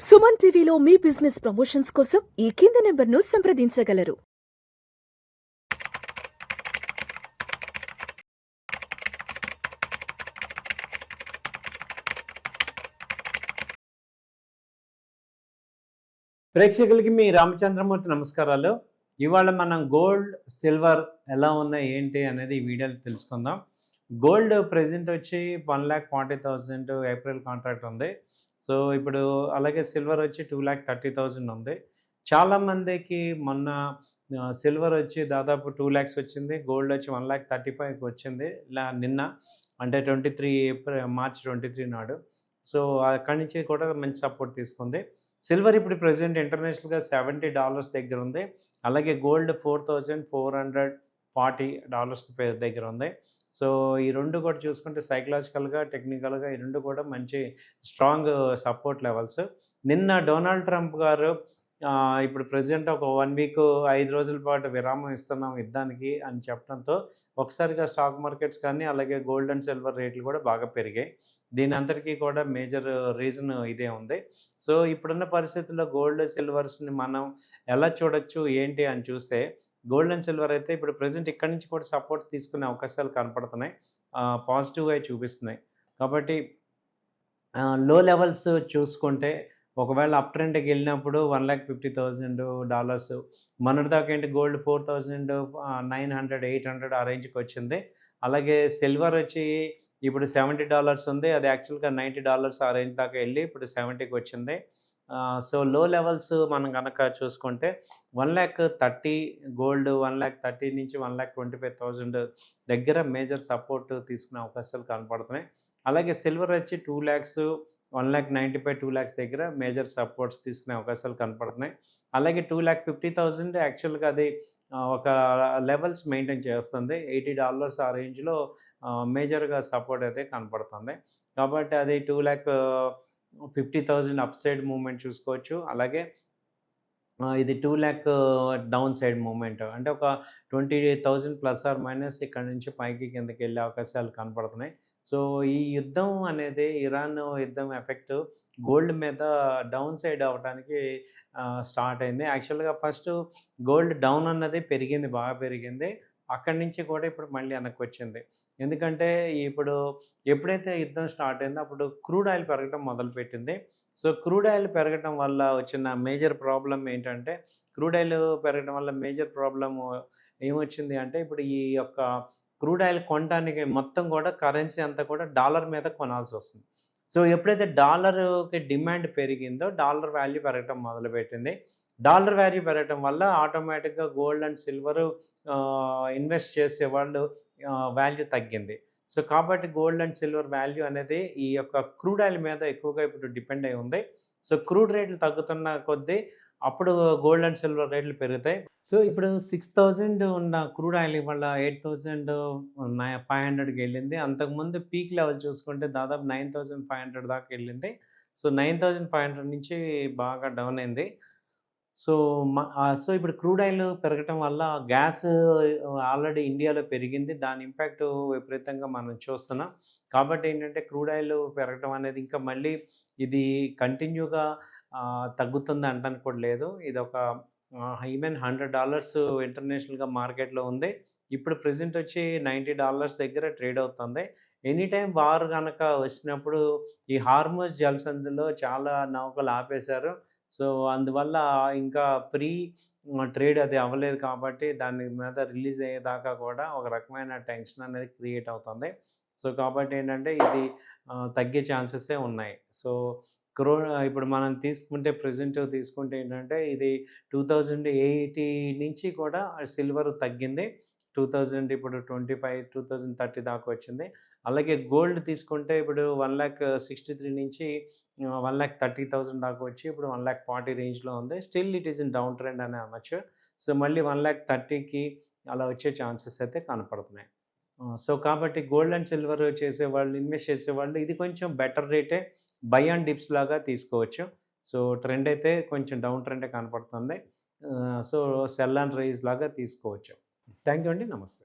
సుమన్ టీవీలో మీ business promotions కోసం ఈ కింది నెంబర్ను సంప్రదించగలరు. ప్రేక్షకులకి మీ రామచంద్రమూర్తి నమస్కారాలు. ఇవాళ మనం గోల్డ్, సిల్వర్ ఎలా ఉన్నాయి ఏంటి అనేది ఈ వీడియోలో తెలుసుకుందాం. గోల్డ్ ప్రెజెంట్ వచ్చి 1,40,000 ఏప్రిల్ కాంట్రాక్ట్ ఉంది. సో ఇప్పుడు అలాగే సిల్వర్ వచ్చి 2,30,000 ఉంది. చాలామందికి మొన్న సిల్వర్ వచ్చి దాదాపు 2 lakhs వచ్చింది, గోల్డ్ వచ్చి 1,35,000 వచ్చింది నిన్న, అంటే 23 మార్చ్ 23 నాడు. సో అక్కడి నుంచి కూడా మంచి సపోర్ట్ తీసుకుంది. సిల్వర్ ఇప్పుడు ప్రెజెంట్ ఇంటర్నేషనల్గా $70 దగ్గర ఉంది. అలాగే గోల్డ్ $4,440 దగ్గర ఉంది. సో ఈ రెండు కూడా చూసుకుంటే సైకలాజికల్గా, టెక్నికల్గా ఈ రెండు కూడా మంచి స్ట్రాంగ్ సపోర్ట్ లెవెల్స్. నిన్న డొనాల్డ్ ట్రంప్ గారు ఇప్పుడు ప్రెసిడెంట్ ఒక 1 వీక్ 5 రోజుల పాటు విరామం ఇస్తున్నాం యుద్ధానికి అని చెప్పడంతో ఒకసారిగా స్టాక్ మార్కెట్స్ కానీ అలాగే గోల్డ్ అండ్ సిల్వర్ రేట్లు కూడా బాగా పెరిగాయి. దీని అంతటికీ కూడా మేజర్ రీజన్ ఇదే ఉంది. సో ఇప్పుడున్న పరిస్థితుల్లో గోల్డ్, సిల్వర్స్ని మనం ఎలా చూడొచ్చు ఏంటి అని చూస్తే, గోల్డ్ అండ్ సిల్వర్ అయితే ఇప్పుడు ప్రెజెంట్ ఇక్కడి నుంచి కూడా సపోర్ట్ తీసుకునే అవకాశాలు కనపడుతున్నాయి, పాజిటివ్గా చూపిస్తున్నాయి. కాబట్టి లో లెవెల్స్ చూసుకుంటే ఒకవేళ అప్ ట్రెండ్కి వెళ్ళినప్పుడు $1,50,000 మొన్నటిదాకా ఏంటి గోల్డ్ 4,900 800 ఆ రేంజ్కి వచ్చింది. అలాగే సిల్వర్ వచ్చి ఇప్పుడు $70 ఉంది, అది యాక్చువల్గా $90 ఆ రేంజ్ దాకా వెళ్ళి ఇప్పుడు 70కి వచ్చింది. సో లో లెవెల్స్ మనం కనుక చూసుకుంటే 1,30,000 గోల్డ్, 1,30,000 నుంచి 1,25,000 దగ్గర మేజర్ సపోర్ట్ తీసుకునే అవకాశాలు కనపడుతున్నాయి. అలాగే సిల్వర్ వచ్చి 2 lakhs, 1,95,000 2 lakhs దగ్గర మేజర్ సపోర్ట్స్ తీసుకునే అవకాశాలు కనపడుతున్నాయి. అలాగే 2,50,000 యాక్చువల్గా అది ఒక లెవెల్స్ మెయింటైన్ చేస్తుంది. $80 ఆ రేంజ్లో మేజర్గా సపోర్ట్ అయితే కనపడుతుంది. కాబట్టి అది 2,50,000 అప్ సైడ్ మూవ్మెంట్ చూసుకోవచ్చు. అలాగే ఇది 2 lakh డౌన్ సైడ్ మూవ్మెంట్, అంటే ఒక 20,000 ప్లస్ ఆర్ మైనస్ ఇక్కడ నుంచి పైకి కిందకి వెళ్ళే అవకాశాలు కనపడుతున్నాయి. సో ఈ యుద్ధం అనేది, ఇరాన్ యుద్ధం ఎఫెక్ట్ గోల్డ్ మీద డౌన్ సైడ్ అవ్వడానికి స్టార్ట్ అయింది. యాక్చువల్గా ఫస్ట్ గోల్డ్ డౌన్ అన్నది పెరిగింది, బాగా పెరిగింది. అక్కడి నుంచి కూడా ఇప్పుడు మళ్ళీ వెనక్కి వచ్చింది. ఎందుకంటే ఇప్పుడు ఎప్పుడైతే యుద్ధం స్టార్ట్ అయిందో అప్పుడు క్రూడ్ ఆయిల్ పెరగడం మొదలుపెట్టింది. సో క్రూడ్ ఆయిల్ పెరగడం వల్ల వచ్చిన మేజర్ ప్రాబ్లమ్ ఏంటంటే, క్రూడ్ ఆయిల్ పెరగడం వల్ల మేజర్ ప్రాబ్లమ్ ఏమొచ్చింది అంటే, ఇప్పుడు ఈ యొక్క క్రూడ్ ఆయిల్ కొనడానికి మొత్తం కూడా కరెన్సీ అంతా కూడా డాలర్ మీద కొనాల్సి వస్తుంది. సో ఎప్పుడైతే డాలర్కి డిమాండ్ పెరిగిందో డాలర్ వాల్యూ పెరగడం మొదలుపెట్టింది. డాలర్ వాల్యూ పెరగడం వల్ల ఆటోమేటిక్గా గోల్డ్ అండ్ సిల్వర్ ఇన్వెస్ట్ చేసేవాళ్ళు వాల్యూ తగ్గింది. సో కాబట్టి గోల్డ్ అండ్ సిల్వర్ వాల్యూ అనేది ఈ యొక్క క్రూడ్ ఆయిల్ మీద ఎక్కువగా ఇప్పుడు డిపెండ్ అయి ఉంది. సో క్రూడ్ రేట్లు తగ్గుతున్న కొద్దీ అప్పుడు గోల్డ్ అండ్ సిల్వర్ రేట్లు పెరుగుతాయి. సో ఇప్పుడు 6,000 ఉన్న క్రూడ్ ఆయిల్ ఇవాళ 8,500కి వెళ్ళింది. అంతకుముందు పీక్ లెవెల్ చూసుకుంటే దాదాపు 9,500 దాకా వెళ్ళింది. సో 9,500 నుంచి బాగా డౌన్ అయింది. సో సో ఇప్పుడు క్రూడ్ ఆయిల్ పెరగటం వల్ల గ్యాస్ ఆల్రెడీ ఇండియాలో పెరిగింది. దాని ఇంపాక్ట్ విపరీతంగా మనం చూస్తున్నాం. కాబట్టి ఏంటంటే క్రూడ్ ఆయిల్ పెరగటం అనేది ఇంకా మళ్ళీ ఇది కంటిన్యూగా తగ్గుతుంది అనడానికి కూడా లేదు. ఇది ఒక ఈవెన్ $100 ఇంటర్నేషనల్గా మార్కెట్లో ఉంది. ఇప్పుడు ప్రెజెంట్ వచ్చి $90 దగ్గర ట్రేడ్ అవుతుంది. ఎనీ టైం వార్ కనుక వచ్చినప్పుడు ఈ హార్మోజ్ జలసంధిలో చాలా నౌకలు ఆపేశారు. సో అందువల్ల ఇంకా ట్రేడ్ అది అవ్వలేదు కాబట్టి దాని మీద రిలీజ్ అయ్యేదాకా కూడా ఒక రకమైన టెన్షన్ అనేది క్రియేట్ అవుతుంది. సో కాబట్టి ఏంటంటే ఇది తగ్గే ఛాన్సెసే ఉన్నాయి. సో ఇప్పుడు మనం ప్రెజెంట్ తీసుకుంటే ఏంటంటే ఇది 2080 నుంచి కూడా సిల్వర్ తగ్గింది. 2000 ఇప్పుడు 25, 2030 దాకా వచ్చింది. అలాగే గోల్డ్ తీసుకుంటే ఇప్పుడు 1,63,000 నుంచి 1,30,000 దాకా వచ్చి ఇప్పుడు 1,40,000 రేంజ్లో ఉంది. Still it is in down trend అని అనొచ్చు. సో మళ్ళీ 1,30,000కి అలా వచ్చే ఛాన్సెస్ అయితే కనపడుతున్నాయి. సో కాబట్టి గోల్డ్ అండ్ సిల్వర్ చేసేవాళ్ళు, ఇన్వెస్ట్ చేసేవాళ్ళు ఇది కొంచెం బెటర్ రేటే, బై అండ్ డిప్స్ లాగా తీసుకోవచ్చు. సో ట్రెండ్ అయితే కొంచెం డౌన్ ట్రెండే కనపడుతుంది. సో సెల్ అండ్ రైజ్ లాగా తీసుకోవచ్చు. థ్యాంక్ యూ అండి. నమస్తే.